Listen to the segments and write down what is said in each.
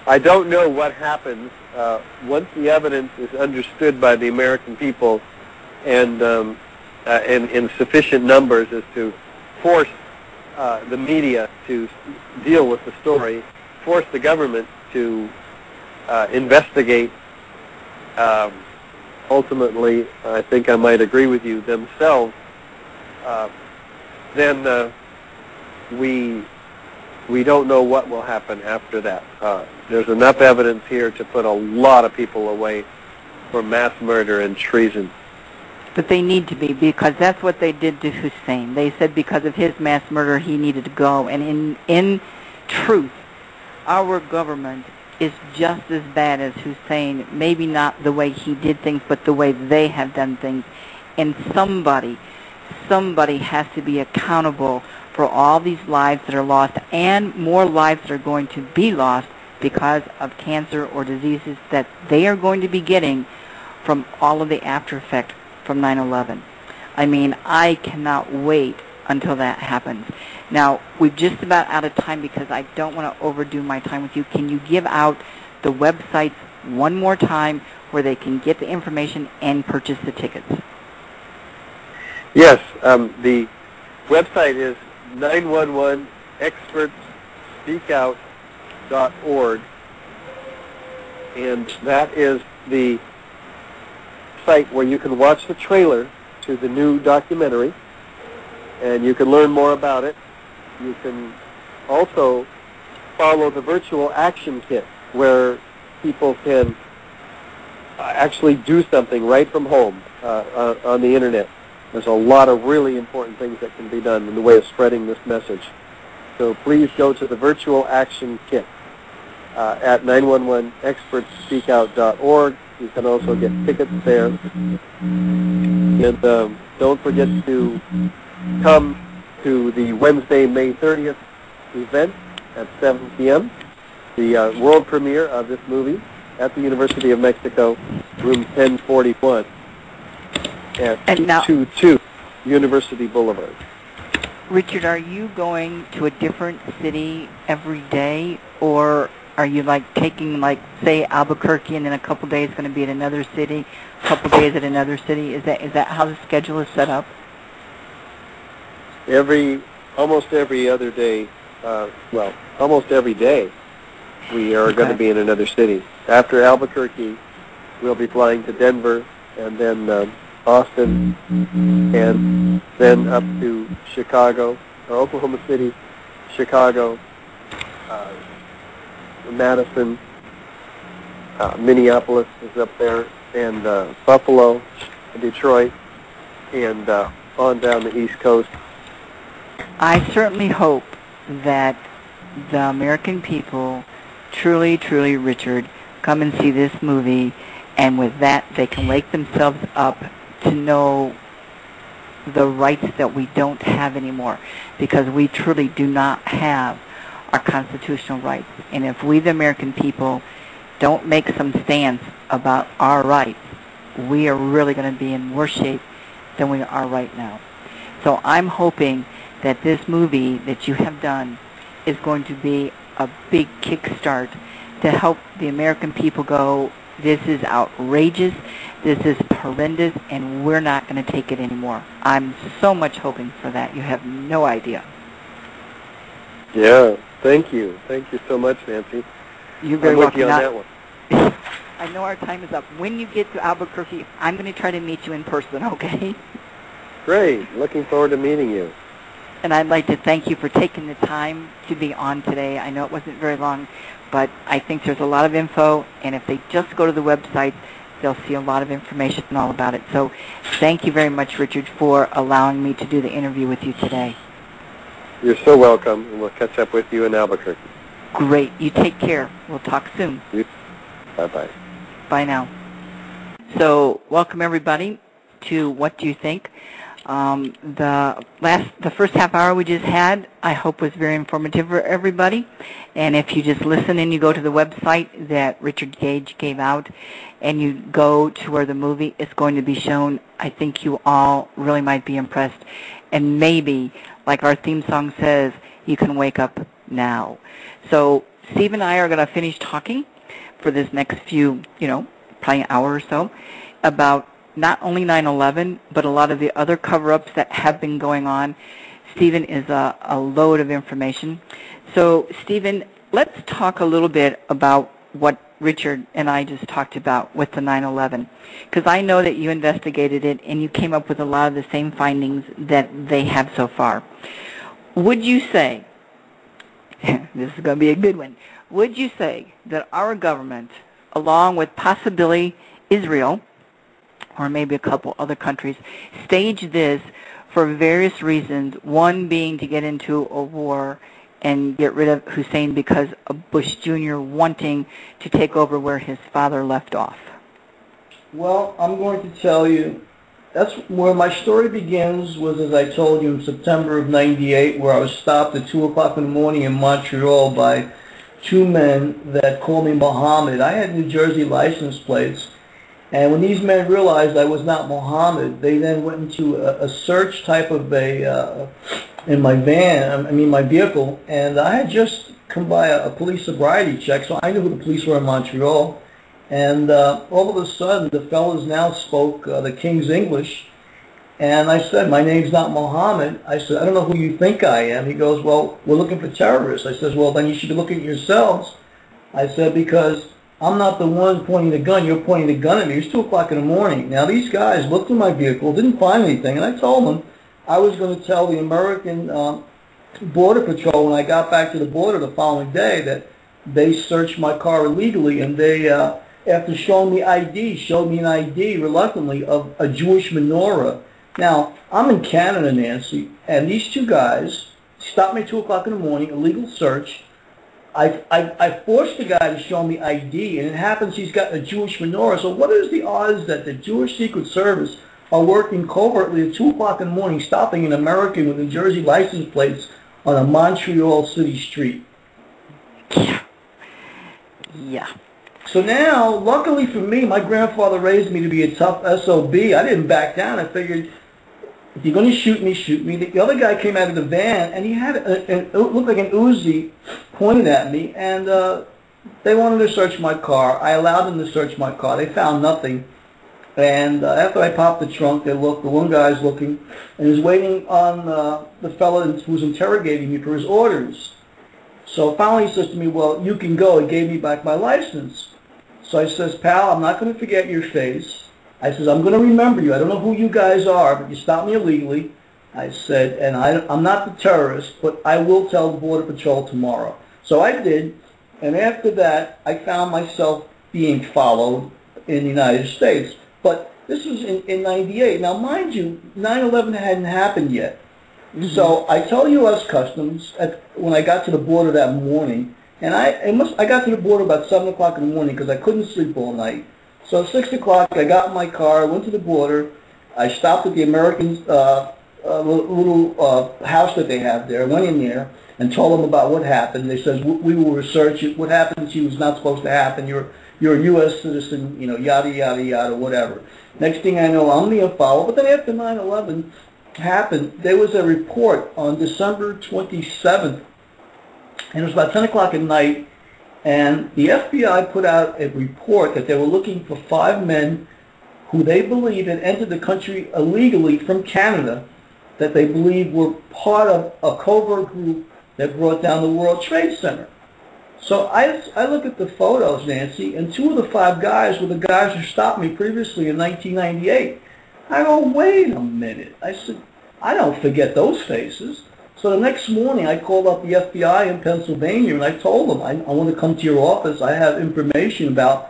I don't know what happens once the evidence is understood by the American people and in sufficient numbers as to force the media to deal with the story, force the government to investigate. Ultimately, I think I might agree with you, themselves, then we don't know what will happen after that. There's enough evidence here to put a lot of people away for mass murder and treason. But they need to be, because that's what they did to Hussein. They said because of his mass murder he needed to go. And in truth, our government is just as bad as Hussein, maybe not the way he did things, but the way they have done things. And somebody has to be accountable for all these lives that are lost and more lives that are going to be lost because of cancer or diseases that they are going to be getting from all of the after effect from 9/11. I mean, I cannot wait until that happens. Now, we're just about out of time because I don't want to overdo my time with you. Can you give out the websites one more time where they can get the information and purchase the tickets? Yes, the website is 911expertspeakout.org, and that is the site where you can watch the trailer to the new documentary, and you can learn more about it. You can also follow the virtual action kit where people can actually do something right from home on the internet. There's a lot of really important things that can be done in the way of spreading this message. So please go to the virtual action kit at 911expertspeakout.org. You can also get tickets there. And don't forget to come to the Wednesday, May 30th event at 7 p.m., the world premiere of this movie at the University of Mexico, room 1041 at 222 University Boulevard. Richard, are you going to a different city every day, or are you like taking, like, say, Albuquerque, and then a couple days going to be at another city, a couple days at another city? Is that how the schedule is set up? Almost every other day, almost every day, we are going to be in another city. After Albuquerque, we'll be flying to Denver, and then Austin, and then up to Chicago, or Oklahoma City, Chicago, Madison, Minneapolis is up there, and Buffalo, Detroit, and on down the East Coast. I certainly hope that the American people truly, truly, Richard, come and see this movie, and with that they can wake themselves up to know the rights that we don't have anymore, because we truly do not have our constitutional rights. And if we, the American people, don't make some stance about our rights, we are really going to be in worse shape than we are right now. So I'm hoping that this movie that you have done is going to be a big kickstart to help the American people go, this is outrageous, this is horrendous, and we're not going to take it anymore. I'm so much hoping for that. You have no idea. Yeah, thank you. Thank you so much, Nancy. You're very welcome. I'm with you on that one. I know our time is up. When you get to Albuquerque, I'm going to try to meet you in person, okay? Great. Looking forward to meeting you. And I'd like to thank you for taking the time to be on today. I know it wasn't very long, but I think there's a lot of info, and if they just go to the website, they'll see a lot of information all about it. So thank you very much, Richard, for allowing me to do the interview with you today. You're so welcome, and we'll catch up with you in Albuquerque. Great. You take care. We'll talk soon. Bye-bye. Bye now. So welcome, everybody, to What Do You Think? The first half hour we just had, I hope, was very informative for everybody. And if you just listen and you go to the website that Richard Gage gave out, and you go to where the movie is going to be shown, I think you all really might be impressed. And maybe, like our theme song says, you can wake up now. So Steve and I are going to finish talking for this next few, probably an hour or so, about not only 9/11, but a lot of the other cover-ups that have been going on. Stephen is a load of information. So, Stephen, let's talk a little bit about what Richard and I just talked about with the 9/11, because I know that you investigated it and you came up with a lot of the same findings that they have so far. Would you say, this is going to be a good one, would you say that our government, along with possibly Israel, or maybe a couple other countries, staged this for various reasons, one being to get into a war and get rid of Hussein because of Bush Jr. wanting to take over where his father left off? Well, I'm going to tell you, that's where my story begins, was as I told you in September of '98, where I was stopped at 2 o'clock in the morning in Montreal by two men that called me Mohammed. I had New Jersey license plates, and when these men realized I was not Mohammed, they then went into a search type of in my my vehicle, and I had just come by a police sobriety check, so I knew who the police were in Montreal. And all of a sudden, the fellows now spoke the King's English, and I said, my name's not Mohammed. I said, I don't know who you think I am. He goes, well, we're looking for terrorists. I says, well, then you should be looking at yourselves. I said, because I'm not the one pointing the gun. You're pointing the gun at me. It's 2 o'clock in the morning. Now, these guys looked in my vehicle, didn't find anything, and I told them I was going to tell the American Border Patrol when I got back to the border the following day that they searched my car illegally, and they, after showing me ID, showed me an ID reluctantly of a Jewish menorah. Now, I'm in Canada, Nancy, and these two guys stopped me at 2 o'clock in the morning, illegal search. I forced the guy to show me ID, and it happens he's got a Jewish menorah. So what is the odds that the Jewish Secret Service are working covertly at 2 o'clock in the morning, stopping an American with New Jersey license plates on a Montreal city street? Yeah. So now, luckily for me, my grandfather raised me to be a tough SOB. I didn't back down. I figured, if you're going to shoot me, shoot me. The other guy came out of the van, and he had it looked like an Uzi pointed at me, and they wanted to search my car. I allowed them to search my car. They found nothing. And after I popped the trunk, they looked. The one guy's looking, and he's waiting on the fellow who was interrogating me for his orders. So finally he says to me, well, you can go. He gave me back my license. So I says, pal, I'm not going to forget your face. I says, I'm going to remember you. I don't know who you guys are, but you stopped me illegally. I said, and I'm not the terrorist, but I will tell the Border Patrol tomorrow. So I did, and after that, I found myself being followed in the United States. But this was in '98. Now, mind you, 9/11 hadn't happened yet. Mm-hmm. So I tell U.S. Customs when I got to the border that morning, and I got to the border about 7 o'clock in the morning because I couldn't sleep all night. So at 6 o'clock, I got in my car, went to the border. I stopped at the American little house that they have there. I went in there and told them about what happened. They said, we will research it. What happened to you was not supposed to happen. You're a U.S. citizen, yada, yada, yada, whatever. Next thing I know, I'm being followed. But then after 9/11 happened, there was a report on December 27th, and it was about 10 o'clock at night, and the FBI put out a report that they were looking for 5 men who they believe had entered the country illegally from Canada, that they believe were part of a covert group that brought down the World Trade Center. So I look at the photos, Nancy, and 2 of the 5 guys were the guys who stopped me previously in 1998. I go, wait a minute. I said, I don't forget those faces. So the next morning I called up the FBI in Pennsylvania, and I told them, I want to come to your office. I have information about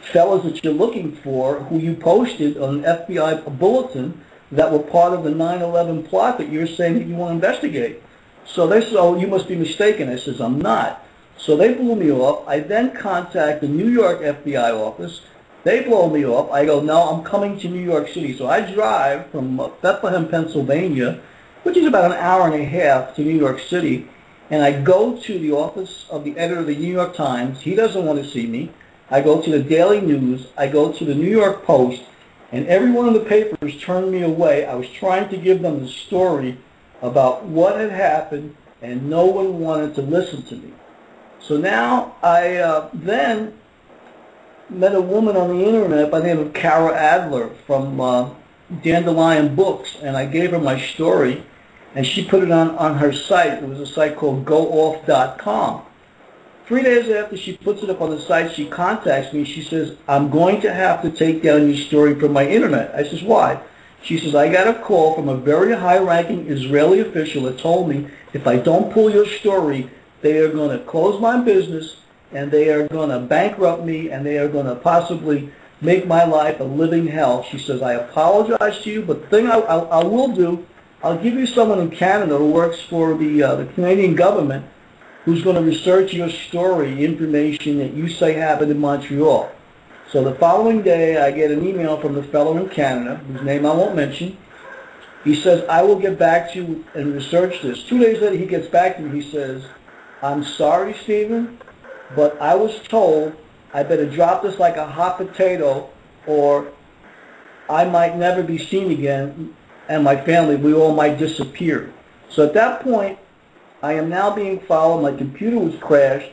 fellas that you're looking for who you posted on an FBI bulletin that were part of the 9/11 plot that you're saying that you want to investigate. So they said, oh, you must be mistaken. I says, I'm not. So they blew me off. I then contact the New York FBI office. They blow me off. I go, no, I'm coming to New York City. So I drive from Bethlehem, Pennsylvania, which is about an hour and a half to New York City, and I go to the office of the editor of the New York Times. He doesn't want to see me. I go to the Daily News. I go to the New York Post, and every one of the papers turned me away. I was trying to give them the story about what had happened, and no one wanted to listen to me. So now I then met a woman on the internet by the name of Kara Adler from Dandelion Books, and I gave her my story, and she put it on her site. It was a site called gooff.com. 3 days after she puts it up on the site, she contacts me. She says, I'm going to have to take down your story from my internet. I says, why? She says, I got a call from a very high-ranking Israeli official that told me if I don't pull your story, they are going to close my business, and they are going to bankrupt me, and they are going to possibly make my life a living hell. She says, I apologize to you, but the thing I will do, I'll give you someone in Canada who works for the Canadian government who's going to research your story, information that you say happened in Montreal. So the following day, I get an email from the fellow in Canada, whose name I won't mention. He says, I will get back to you and research this. 2 days later, he gets back to me. He says, I'm sorry, Stephen, but I was told I better drop this like a hot potato or I might never be seen again, and my family, we all might disappear. So at that point, I am now being followed. My computer was crashed,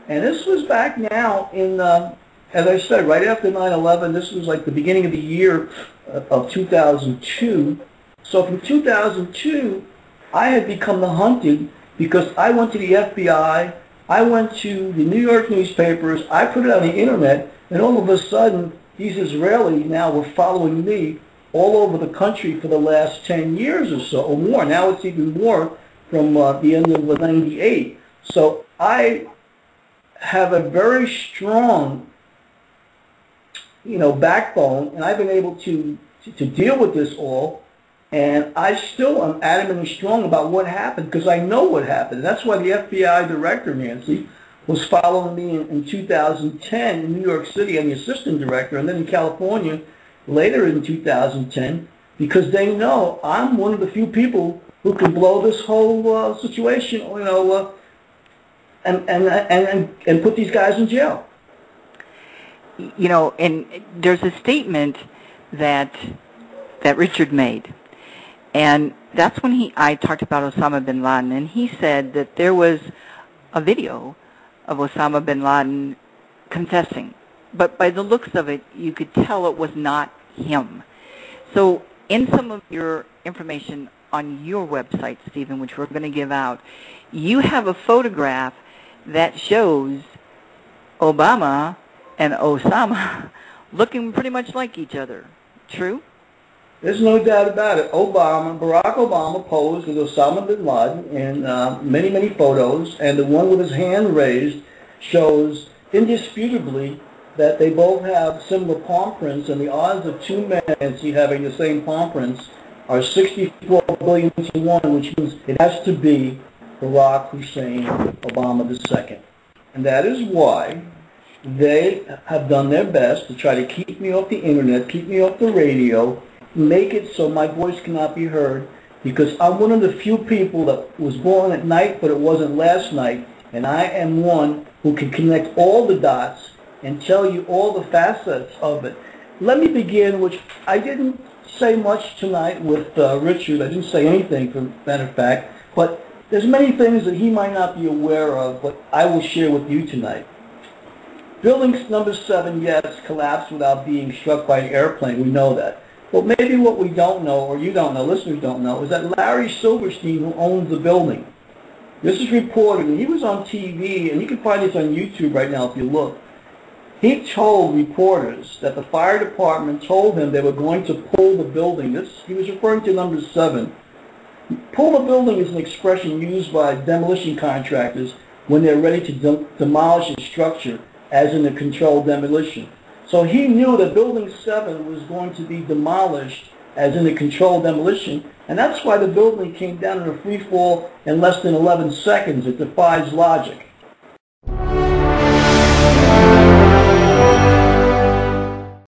and this was back now in, as I said, right after 9/11. This was like the beginning of the year of 2002. So from 2002, I had become the hunted because I went to the FBI, I went to the New York newspapers, I put it on the internet, and all of a sudden, these Israelis now were following me all over the country for the last 10 years or so, or more. Now it's even more from the end of '98. So I have a very strong, backbone, and I've been able to deal with this all, and I still am adamant and strong about what happened because I know what happened. That's why the FBI director, Nancy, was following me in 2010 in New York City. I'm the assistant director, and then in California later in 2010, because they know I'm one of the few people who can blow this whole situation, and put these guys in jail. And there's a statement that Richard made, and that's when I talked about Osama bin Laden, and he said that there was a video of Osama bin Laden confessing, but by the looks of it, you could tell it was not him. So in some of your information on your website, Stephen, which we're going to give out, you have a photograph that shows Obama and Osama looking pretty much like each other. True? There's no doubt about it. Barack Obama posed with Osama bin Laden in many, many photos, and the one with his hand raised shows indisputably that they both have similar palm prints, and the odds of two men having the same palm prints are 64 billion to 1, which means it has to be Barack Hussein Obama II. And that is why they have done their best to try to keep me off the internet, keep me off the radio, make it so my voice cannot be heard, because I'm one of the few people that was born at night, but it wasn't last night, and I am one who can connect all the dots and tell you all the facets of it. Let me begin, which I didn't say much tonight with Richard. I didn't say anything, for a matter of fact, but there's many things that he might not be aware of, but I will share with you tonight. Building number 7, yes, collapsed without being struck by an airplane. We know that. But maybe what we don't know, or you don't know, listeners don't know, is that Larry Silverstein, who owns the building, this is reported, and he was on TV, and you can find this on YouTube right now if you look. He told reporters that the fire department told him they were going to pull the building. He was referring to number 7. Pull the building is an expression used by demolition contractors when they're ready to demolish a structure, as in a controlled demolition. So he knew that Building 7 was going to be demolished as in a controlled demolition, and that's why the building came down in a free fall in less than 11 seconds. It defies logic.